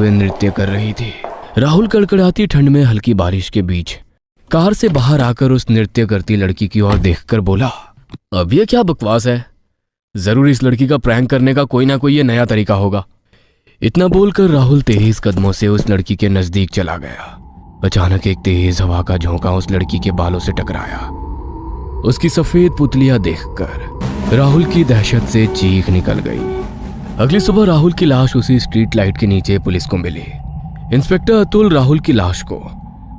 हुए नृत्य कर रही थी। राहुल कड़कड़ाती ठंड में हल्की बारिश के बीच कार से बाहर आकर उस नृत्य करती लड़की की ओर देखकर बोला, अब ये क्या बकवास है? जरूर इस लड़की का प्रैंक करने का कोई ना कोई ये नया तरीका होगा। इतना बोलकर राहुल तेज कदमों से उस लड़की के नजदीक चला गया। अचानक एक तेज हवा का झोंका उस लड़की के बालों से टकराया। उसकी सफेद पुतलियां देखकर राहुल की दहशत से चीख निकल गई। अगली सुबह राहुल की लाश उसी स्ट्रीट लाइट के नीचे पुलिस को मिली। इंस्पेक्टर अतुल राहुल की लाश को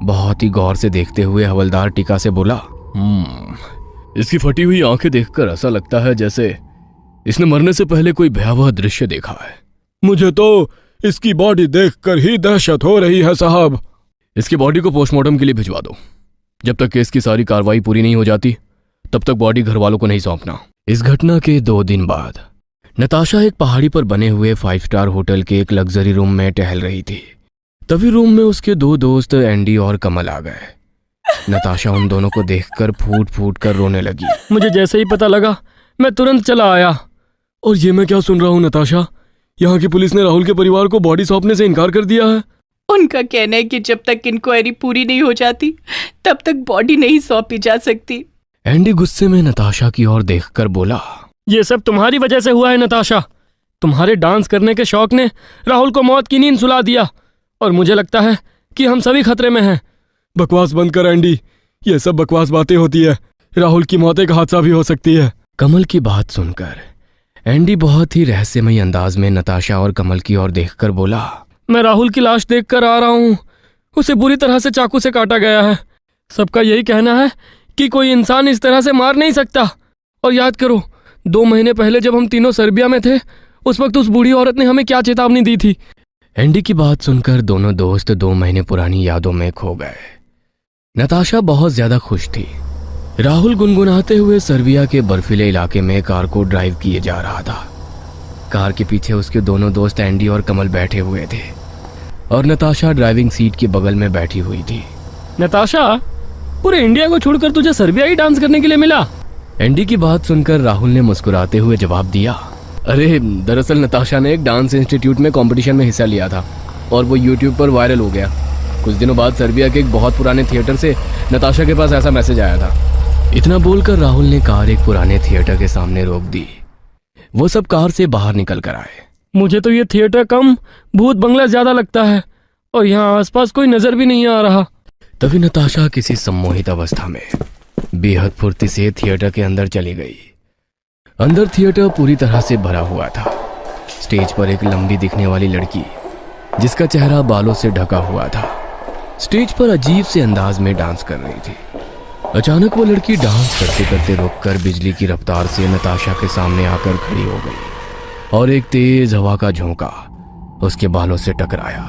बहुत ही गौर से देखते हुए हवलदार टीका से बोला, इसकी फटी हुई आंखें देखकर ऐसा लगता है जैसे इसने मरने से पहले कोई भयावह दृश्य देखा है। मुझे तो इसकी बॉडी देखकर ही दहशत हो रही है साहब। इसकी बॉडी को पोस्टमार्टम के लिए भिजवा दो। जब तक केस की सारी कार्रवाई पूरी नहीं हो जाती तब तक बॉडी घर वालों को नहीं सौंपना। इस घटना के 2 दिन बाद नताशा एक पहाड़ी पर बने हुए 5 स्टार होटल के एक लग्जरी रूम में टहल रही थी। तभी रूम में उसके 2 दोस्त एंडी और कमल आ गए। नताशा उन दोनों को देखकर फूट फूट कर रोने लगी। मुझे जैसे ही पता लगा मैं तुरंत चला आया। और ये मैं क्या सुन रहा हूँ नताशा, यहाँ की पुलिस ने राहुल के परिवार को बॉडी सौंपने से इनकार कर दिया है। उनका कहना है कि जब तक इंक्वायरी पूरी नहीं हो जाती तब तक बॉडी नहीं सौंपी जा सकती। एंडी गुस्से में नताशा की ओर देखकर बोला, ये सब तुम्हारी वजह से हुआ है नताशा। तुम्हारे डांस करने के शौक ने राहुल को मौत की नींद सुला दिया और मुझे लगता है कि हम सभी खतरे में हैं। बकवास बंद कर एंडी, ये सब बकवास बातें होती है। राहुल की मौत एक हादसा भी हो सकती है। कमल की बात सुनकर एंडी बहुत ही रहस्यमयी अंदाज में नताशा और कमल की ओर देखकर बोला, मैं राहुल की लाश देखकर आ रहा हूँ। उसे बुरी तरह से चाकू से काटा गया है। सबका यही कहना है कि कोई इंसान इस तरह से मार नहीं सकता। और याद करो 2 महीने पहले जब हम तीनों सर्बिया में थे उस वक्त उस बूढ़ी औरत ने हमें क्या चेतावनी दी थी। एंडी की बात सुनकर दोनों दोस्त 2 महीने पुरानी यादों में खो गए। नताशा बहुत ज्यादा खुश थी। राहुल गुनगुनाते हुए सर्बिया के बर्फीले इलाके में कार को ड्राइव किए जा रहा था। कार के पीछे उसके दोनों दोस्त एंडी और कमल बैठे हुए थे और नताशा ड्राइविंग सीट के बगल में बैठी हुई थी। नताशा, पूरे इंडिया को छोड़कर तुझे सर्बिया ही डांस करने के लिए मिला? एंडी की बात सुनकर राहुल ने मुस्कुराते हुए जवाब दिया, अरे दरअसल नताशा ने एक डांस इंस्टीट्यूट में कंपटीशन में हिस्सा लिया था और वो यूट्यूब पर वायरल हो गया। कुछ दिनों बाद सर्बिया के एक बहुत पुराने थिएटर से नताशा के पास ऐसा मैसेज आया था। इतना बोलकर राहुल ने कार एक पुराने थिएटर के सामने रोक दी। वो सब कार से बाहर निकल कर आए। मुझे तो ये थिएटर कम भूत बंगला ज्यादा लगता है और यहाँ आसपास कोई नजर भी नहीं आ रहा। तभी नताशा किसी सम्मोहित अवस्था में बेहद फुर्ती से थिएटर के अंदर चली गई। अंदर थिएटर पूरी तरह से भरा हुआ था। स्टेज पर एक लंबी दिखने वाली लड़की जिसका चेहरा बालों से ढका हुआ था स्टेज पर अजीब से अंदाज में डांस कर रही थी। अचानक वो लड़की डांस करते करते रुककर बिजली की रफ्तार से नताशा के सामने आकर खड़ी हो गई और एक तेज हवा का झोंका उसके बालों से टकराया।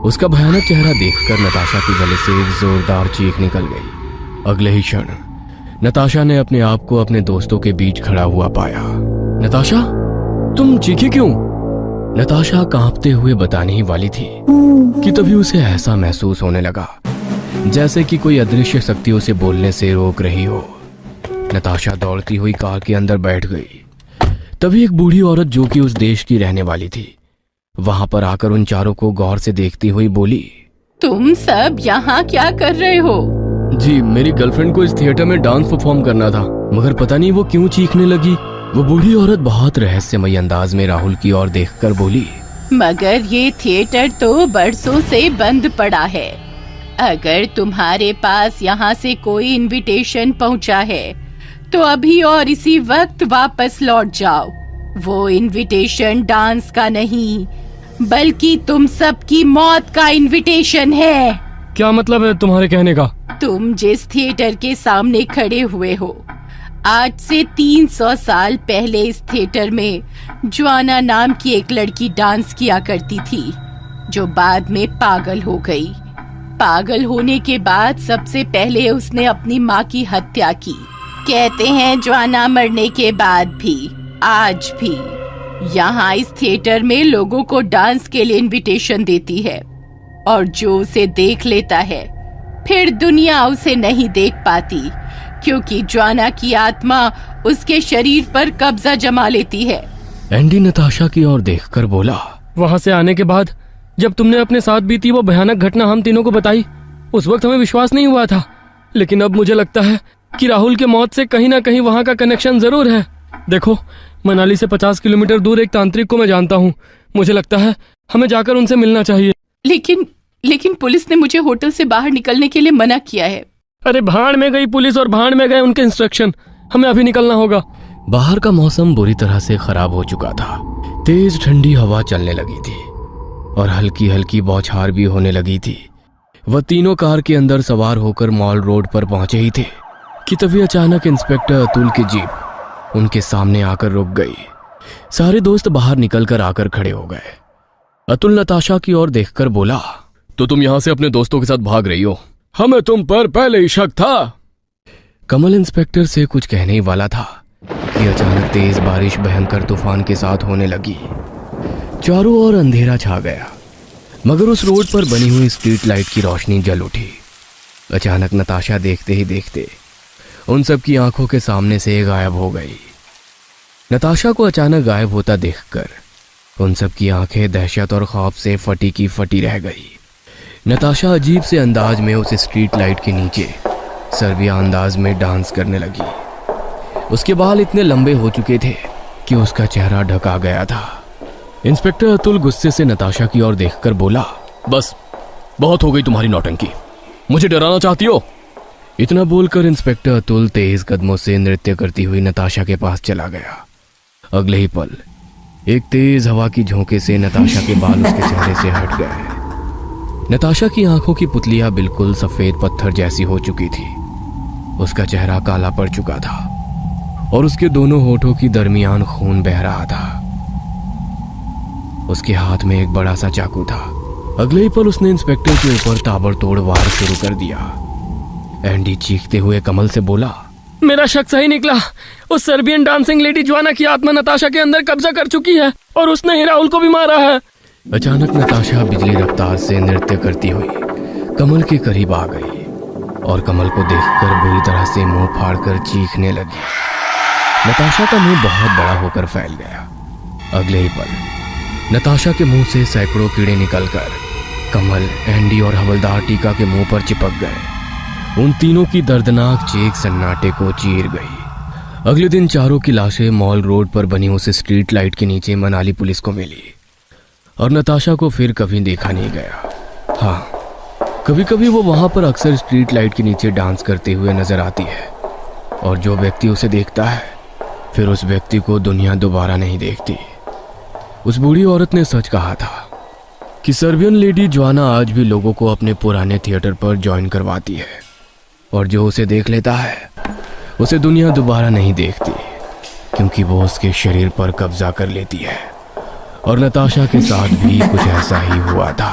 उसका भयानक चेहरा देखकर नताशा के गले से एक जोरदार चीख निकल गई। अगले ही क्षण नताशा ने अपने आप को अपने दोस्तों के बीच खड़ा हुआ पाया। नताशा, तुम चीखी क्यों? नताशा कांपते हुए बताने ही वाली थी कि तभी उसे ऐसा महसूस होने लगा जैसे कि कोई अदृश्य शक्ति उसे बोलने से रोक रही हो। नताशा दौड़ती हुई कार के अंदर बैठ गई। तभी एक बूढ़ी औरत जो कि उस देश की रहने वाली थी वहां पर आकर उन चारों को गौर से देखती हुई बोली, तुम सब यहाँ क्या कर रहे हो? जी, मेरी गर्लफ्रेंड को इस थिएटर में डांस परफॉर्म करना था, मगर पता नहीं वो क्यों चीखने लगी। वो बूढ़ी औरत बहुत रहस्यमयी अंदाज में राहुल की ओर देखकर बोली, मगर ये थिएटर तो बरसों से बंद पड़ा है। अगर तुम्हारे पास यहाँ से कोई इनविटेशन पहुँचा है तो अभी और इसी वक्त वापस लौट जाओ। वो इनविटेशन डांस का नहीं बल्कि तुम सबकी मौत का इनविटेशन है। क्या मतलब है तुम्हारे कहने का? तुम जिस थिएटर के सामने खड़े हुए हो, आज से 300 साल पहले इस थिएटर में ज्वाना नाम की एक लड़की डांस किया करती थी जो बाद में पागल हो गई। पागल होने के बाद सबसे पहले उसने अपनी माँ की हत्या की। कहते हैं ज्वाना मरने के बाद भी आज भी यहाँ इस थिएटर में लोगों को डांस के लिए इनविटेशन देती है और जो उसे देख लेता है फिर दुनिया उसे नहीं देख पाती क्योंकि ज्वाना की आत्मा उसके शरीर पर कब्जा जमा लेती है। एंडी नताशा की ओर देखकर बोला, वहाँ से आने के बाद जब तुमने अपने साथ बीती वो भयानक घटना हम तीनों को बताई, उस वक्त हमें विश्वास नहीं हुआ था, लेकिन अब मुझे लगता है कि राहुल के मौत से कहीं ना कहीं वहां का कनेक्शन जरूर है। देखो, मनाली से 50 किलोमीटर दूर एक तांत्रिक को मैं जानता हूँ। मुझे लगता है हमें जाकर उनसे मिलना चाहिए। लेकिन पुलिस ने मुझे होटल से बाहर निकलने के लिए मना किया है। अरे भाड़ में गई पुलिस और भाड़ में गए उनके इंस्ट्रक्शन। हमें अभी निकलना होगा। बाहर का मौसम बुरी तरह से खराब हो चुका था। तेज ठंडी हवा चलने लगी थी और हल्की हल्की बौछार भी होने लगी थी। वह तीनों कार के अंदर सवार होकर मॉल रोड पर पहुंचे ही थे कि तभी अचानक इंस्पेक्टर अतुल की जीप उनके सामने आकर रुक गई। सारे दोस्त बाहर निकलकर आकर खड़े हो गए। अतुल नताशा की ओर देखकर बोला, तो तुम यहां से अपने दोस्तों के साथ भाग रही हो? हमें तुम पर पहले ही शक था। कमल इंस्पेक्टर से कुछ कहने ही वाला था कि अचानक तेज बारिश भयंकर तूफान के साथ होने लगी। चारों ओर अंधेरा छा गया, मगर उस रोड पर बनी हुई स्ट्रीट लाइट की रोशनी जल उठी। अचानक नताशा देखते ही देखते उन सब की आंखों के सामने से गायब हो गई। नताशा को अचानक गायब होता देखकर उन सब की आंखें दहशत और खौफ से फटी की फटी रह गई। नताशा अजीब से अंदाज में उस स्ट्रीट लाइट के नीचे सर्बिया अंदाज में डांस करने लगी। उसके बाल इतने लंबे हो चुके थे कि उसका चेहरा ढका गया था। इंस्पेक्टर अतुल गुस्से से नताशा की ओर देखकर बोला, बस बहुत हो गई तुम्हारी नौटंकी, मुझे डराना चाहती हो? इतना बोलकर इंस्पेक्टर अतुल तेज कदमों से नृत्य करती हुई नताशा के पास चला गया। अगले ही पल एक तेज हवा की झोंके से नताशा के बाल उसके चेहरे से हट गए। नताशा की आंखों की पुतलियां बिल्कुल सफेद पत्थर जैसी हो चुकी थी। उसका चेहरा काला पड़ चुका था और उसके दोनों होठों की दरमियान खून बह रहा था। उसके हाथ में एक बड़ा सा चाकू था। अगले ही पल उसने इंस्पेक्टर के ऊपर ताबड़तोड़ वार शुरू कर दिया। एंडी चीखते हुए कमल से बोला, मेरा शक सही निकला। उस सर्बियन डांसिंग लेडी ज्वाना की आत्मा नताशा के अंदर कब्जा कर चुकी है और उसने ही राहुल को भी मारा है। अचानक नताशा बिजली रफ्तार से नृत्य करती हुई कमल के करीब आ गई और कमल को देखकर बुरी तरह से मुंह फाड़कर चीखने लगी। नताशा का मुंह बहुत बड़ा होकर फैल गया। अगले ही पल नताशा के मुंह से सैकड़ों कीड़े निकलकर कमल, एंडी और हवलदार टीका के मुंह पर चिपक गए। उन तीनों की दर्दनाक चीख सन्नाटे को चीर गई। अगले दिन चारों की लाशें मॉल रोड पर बनी उस स्ट्रीट लाइट के नीचे मनाली पुलिस को मिली और नताशा को फिर कभी देखा नहीं गया। हाँ, कभी कभी वो वहां पर अक्सर स्ट्रीट लाइट के नीचे डांस करते हुए नजर आती है और जो व्यक्ति उसे देखता है फिर उस व्यक्ति को दुनिया दोबारा नहीं देखती। उस बूढ़ी औरत ने सच कहा था कि सर्बियन लेडी ज्वाना आज भी लोगों को अपने पुराने थिएटर पर ज्वाइन करवाती है और जो उसे देख लेता है उसे दुनिया दोबारा नहीं देखती, क्योंकि वो उसके शरीर पर कब्जा कर लेती है। और नताशा के साथ भी कुछ ऐसा ही हुआ था।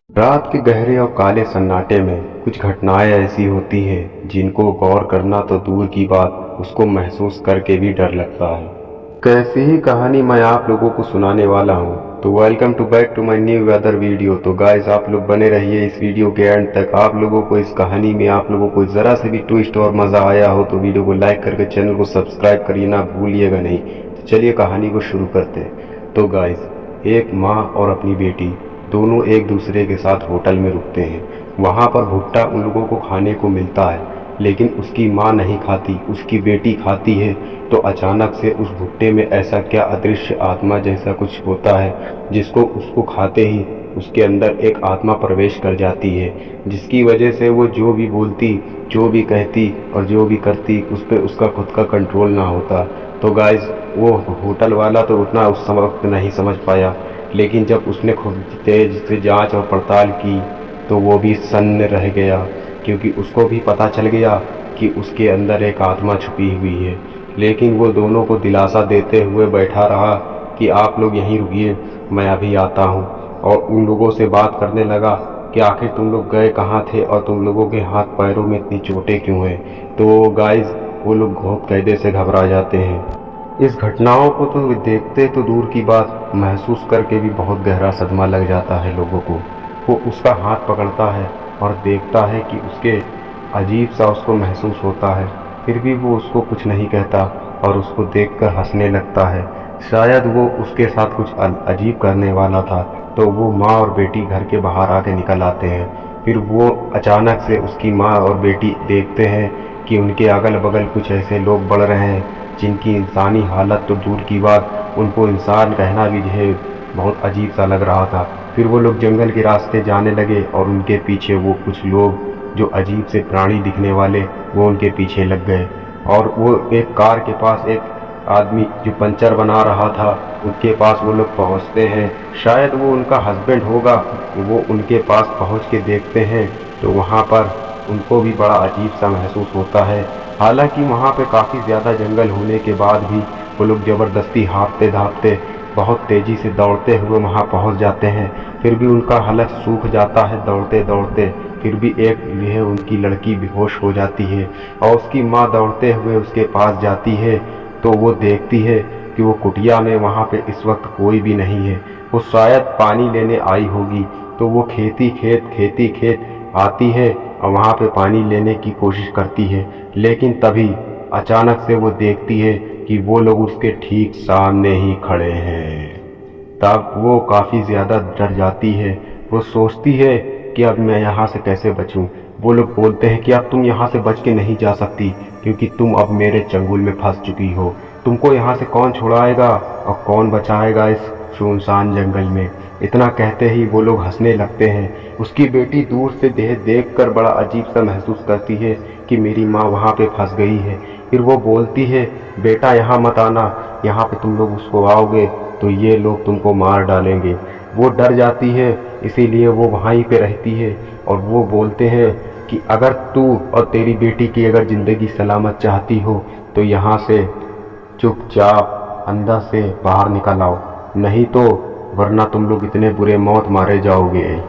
रात के गहरे और काले सन्नाटे में कुछ घटनाएं ऐसी होती हैं जिनको गौर करना तो दूर की बात, उसको महसूस करके भी डर लगता है। कैसी ही कहानी मैं आप लोगों को सुनाने वाला हूँ। तो welcome to back to my new other video. तो गाइस, आप लोग बने रहिए इस वीडियो के एंड तक। आप लोगों को इस कहानी में आप लोगों को जरा से भी ट्विस्ट और मजा आया हो तो वीडियो को लाइक करके चैनल को सब्सक्राइब करिए ना भूलिएगा नहीं। तो चलिए कहानी को शुरू करते हैं। तो गाइस, एक माँ और अपनी बेटी दोनों एक दूसरे के साथ होटल में रुकते हैं। वहाँ पर भुट्टा उन लोगों को खाने को मिलता है, लेकिन उसकी माँ नहीं खाती, उसकी बेटी खाती है। तो अचानक से उस भुट्टे में ऐसा क्या अदृश्य आत्मा जैसा कुछ होता है जिसको उसको खाते ही उसके अंदर एक आत्मा प्रवेश कर जाती है, जिसकी वजह से वो जो भी बोलती, जो भी कहती और जो भी करती उस पर उसका खुद का कंट्रोल ना होता। तो गाइस, वो होटल वाला तो उतना उस वक्त नहीं समझ पाया, लेकिन जब उसने खुद तेज से जांच और पड़ताल की तो वो भी सन्न रह गया, क्योंकि उसको भी पता चल गया कि उसके अंदर एक आत्मा छुपी हुई है। लेकिन वो दोनों को दिलासा देते हुए बैठा रहा कि आप लोग यहीं रुकिए, मैं अभी आता हूँ। और उन लोगों से बात करने लगा कि आखिर तुम लोग गए कहाँ थे और तुम लोगों के हाथ पैरों में इतनी चोटें क्यों हैं। तो गाइस, वो लोग बहुत कायदे से घबरा जाते हैं। इस घटनाओं को तो देखते तो दूर की बात, महसूस करके भी बहुत गहरा सदमा लग जाता है लोगों को। वो उसका हाथ पकड़ता है और देखता है कि उसके अजीब सा उसको महसूस होता है, फिर भी वो उसको कुछ नहीं कहता और उसको देखकर हंसने लगता है। शायद वो उसके साथ कुछ अजीब करने वाला था। तो वो माँ और बेटी घर के बाहर आके निकल आते हैं। फिर वो अचानक से उसकी माँ और बेटी देखते हैं कि उनके अगल बगल कुछ ऐसे लोग बढ़ रहे हैं जिनकी इंसानी हालत तो दूर की बात, उनको इंसान कहना भी जो है बहुत अजीब सा लग रहा था। फिर वो लोग जंगल के रास्ते जाने लगे और उनके पीछे वो कुछ लोग जो अजीब से प्राणी दिखने वाले वो उनके पीछे लग गए। और वो एक कार के पास एक आदमी जो पंचर बना रहा था उनके पास वो लोग पहुंचते हैं। शायद वो उनका हस्बैंड होगा। वो उनके पास पहुंच के देखते हैं तो वहाँ पर उनको भी बड़ा अजीब सा महसूस होता है। हालांकि वहाँ पे काफ़ी ज़्यादा जंगल होने के बाद भी वो लोग ज़बरदस्ती हाँफते धापते बहुत तेज़ी से दौड़ते हुए वहाँ पहुँच जाते हैं। फिर भी उनका हलक सूख जाता है दौड़ते दौड़ते। फिर भी एक यह उनकी लड़की बेहोश हो जाती है और उसकी माँ दौड़ते हुए उसके पास जाती है तो वो देखती है कि वो कुटिया में वहाँ पे इस वक्त कोई भी नहीं है। वो शायद पानी लेने आई होगी। तो वो खेती खेत आती है और वहाँ पे पानी लेने की कोशिश करती है। लेकिन तभी अचानक से वो देखती है कि वो लोग उसके ठीक सामने ही खड़े हैं। तब वो काफ़ी ज़्यादा डर जाती है। वो सोचती है कि अब मैं यहाँ से कैसे बचूं। वो लोग बोलते हैं कि अब तुम यहाँ से बच के नहीं जा सकती क्योंकि तुम अब मेरे चंगुल में फंस चुकी हो। तुमको यहाँ से कौन छुड़ाएगा और कौन बचाएगा इस सुनसान जंगल में। इतना कहते ही वो लोग हंसने लगते हैं। उसकी बेटी दूर से देख कर बड़ा अजीब सा महसूस करती है कि मेरी माँ वहाँ पे फंस गई है। फिर वो बोलती है, बेटा यहाँ मत आना, यहाँ पे तुम लोग उसको आओगे तो ये लोग तुमको मार डालेंगे। वो डर जाती है, इसीलिए वो वहीं पे रहती है। और वो बोलते हैं कि अगर तू और तेरी बेटी की अगर ज़िंदगी सलामत चाहती हो तो यहाँ से चुपचाप अंदर से बाहर निकल आओ, नहीं तो वरना तुम लोग इतने बुरे मौत मारे जाओगे।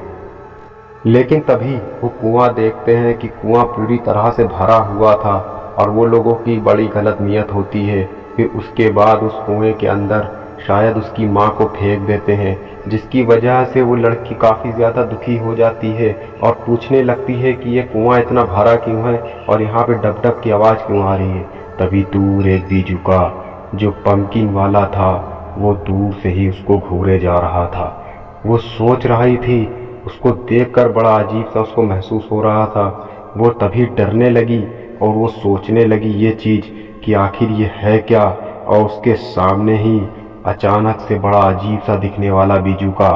लेकिन तभी वो कुआं देखते हैं कि कुआं पूरी तरह से भरा हुआ था और वो लोगों की बड़ी गलत नीयत होती है। फिर उसके बाद उस कुएं के अंदर शायद उसकी माँ को फेंक देते हैं, जिसकी वजह से वो लड़की काफ़ी ज़्यादा दुखी हो जाती है और पूछने लगती है कि ये कुआं इतना भरा क्यों है और यहाँ पे डब डब की आवाज़ क्यों आ रही है। तभी दूर एक बीजू का जो पंपकिन वाला था वो दूर से ही उसको घूरे जा रहा था। वो सोच रही थी, उसको देखकर बड़ा अजीब सा उसको महसूस हो रहा था। वो तभी डरने लगी और वो सोचने लगी ये चीज़ कि आखिर ये है क्या। और उसके सामने ही अचानक से बड़ा अजीब सा दिखने वाला बीजू का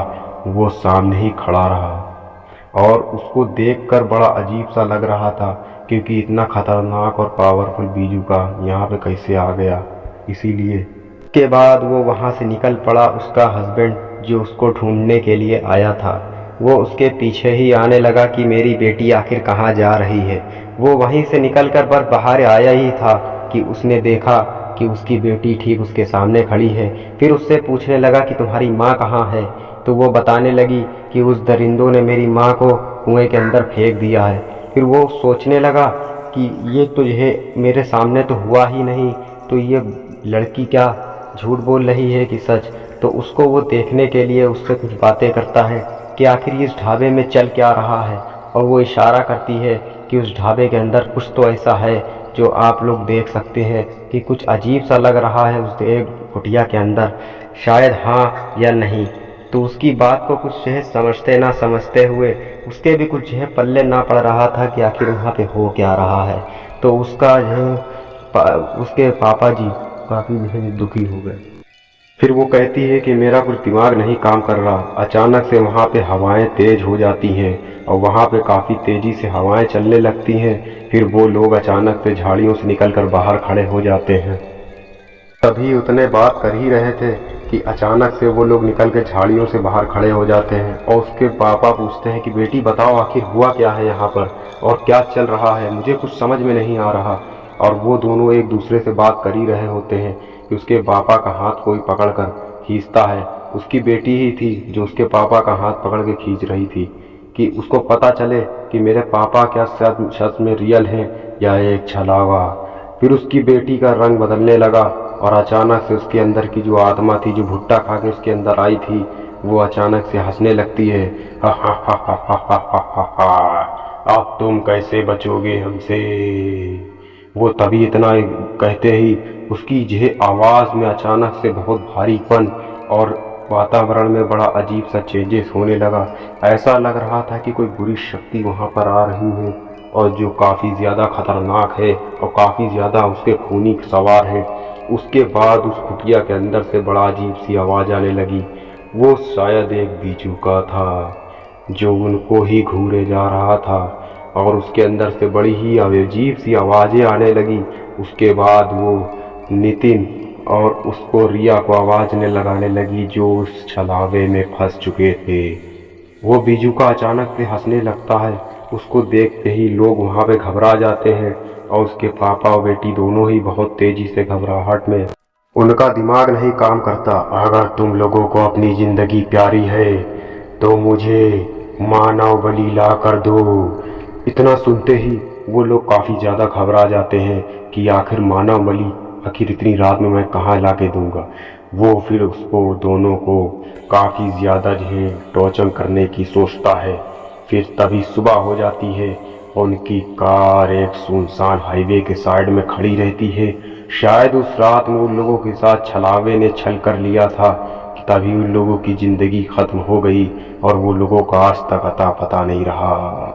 वो सामने ही खड़ा रहा और उसको देखकर बड़ा अजीब सा लग रहा था क्योंकि इतना खतरनाक और पावरफुल बीजू का यहाँ पे कैसे आ गया। इसीलिए के बाद वो वहाँ से निकल पड़ा। उसका हस्बैंड जो उसको ढूंढने के लिए आया था वो उसके पीछे ही आने लगा कि मेरी बेटी आखिर कहाँ जा रही है। वो वहीं से निकलकर बस बाहर आया ही था कि उसने देखा कि उसकी बेटी ठीक उसके सामने खड़ी है। फिर उससे पूछने लगा कि तुम्हारी माँ कहाँ है। तो वो बताने लगी कि उस दरिंदों ने मेरी माँ को कुएं के अंदर फेंक दिया है। फिर वो सोचने लगा कि ये तो यह मेरे सामने तो हुआ ही नहीं, तो ये लड़की क्या झूठ बोल रही है कि सच। तो उसको वो देखने के लिए उससे कुछ बातें करता है कि आखिर इस ढाबे में चल क्या रहा है। और वो इशारा करती है कि उस ढाबे के अंदर कुछ तो ऐसा है जो आप लोग देख सकते हैं कि कुछ अजीब सा लग रहा है उस एक कुटिया के अंदर, शायद हाँ या नहीं। तो उसकी बात को कुछ जो समझते ना समझते हुए उसके भी कुछ जो पल्ले ना पड़ रहा था कि आखिर वहाँ पे हो क्या रहा है। तो उसका जो उसके पापा जी काफ़ी दुखी हो गए। फिर वो कहती है कि मेरा कुछ दिमाग नहीं काम कर रहा। अचानक से वहाँ पे हवाएं तेज हो जाती हैं और वहाँ पे काफ़ी तेज़ी से हवाएं चलने लगती हैं। फिर वो लोग अचानक से झाड़ियों से निकलकर बाहर खड़े हो जाते हैं। तभी उतने बात कर ही रहे थे कि अचानक से वो लोग निकल के झाड़ियों से बाहर खड़े हो जाते हैं और उसके पापा पूछते हैं कि बेटी बताओ आखिर हुआ क्या है यहाँ पर और क्या चल रहा है, मुझे कुछ समझ में नहीं आ रहा। और वो दोनों एक दूसरे से बात कर ही रहे होते हैं कि उसके पापा का हाथ कोई पकड़कर खींचता है। उसकी बेटी ही थी जो उसके पापा का हाथ पकड़ के खींच रही थी कि उसको पता चले कि मेरे पापा क्या सच में रियल हैं या एक छलावा। फिर उसकी बेटी का रंग बदलने लगा और अचानक से उसके अंदर की जो आत्मा थी जो भुट्टा खा के उसके अंदर आई थी वो अचानक से हंसने लगती है। हा हा हा हा हा हा हा हा, अब तुम कैसे बचोगे हमसे। वो तभी इतना कहते ही उसकी यह आवाज़ में अचानक से बहुत भारीपन और वातावरण में बड़ा अजीब सा चेंजेस होने लगा। ऐसा लग रहा था कि कोई बुरी शक्ति वहाँ पर आ रही है और जो काफ़ी ज़्यादा खतरनाक है और काफ़ी ज़्यादा उसके खूनी सवार है। उसके बाद उस कुटिया के अंदर से बड़ा अजीब सी आवाज़ आने लगी। वो शायद एक बीजू का था जो उनको ही घूरे जा रहा था और उसके अंदर से बड़ी ही अजीब सी आवाज़ें आने लगी। उसके बाद वो नितिन और उसको रिया को आवाज़ लगाने लगी जो उस छलावे में फंस चुके थे। वो बीजू का अचानक से हंसने लगता है। उसको देखते ही लोग वहाँ पे घबरा जाते हैं और उसके पापा और बेटी दोनों ही बहुत तेज़ी से घबराहट में, उनका दिमाग नहीं काम करता। अगर तुम लोगों को अपनी ज़िंदगी प्यारी है तो मुझे मानव बलि ला कर दो। इतना सुनते ही वो लोग काफ़ी ज़्यादा घबरा जाते हैं कि आखिर मानव बलि आखिर इतनी रात में मैं कहाँ ला के दूँगा। वो फिर उसको दोनों को काफ़ी ज़्यादा जो है टॉर्चर करने की सोचता है। फिर तभी सुबह हो जाती है और उनकी कार एक सुनसान हाईवे के साइड में खड़ी रहती है। शायद उस रात में उन लोगों के साथ छलावे ने छल कर लिया था कि तभी उन लोगों की ज़िंदगी ख़त्म हो गई और वो लोगों का आज तक अता पता नहीं रहा।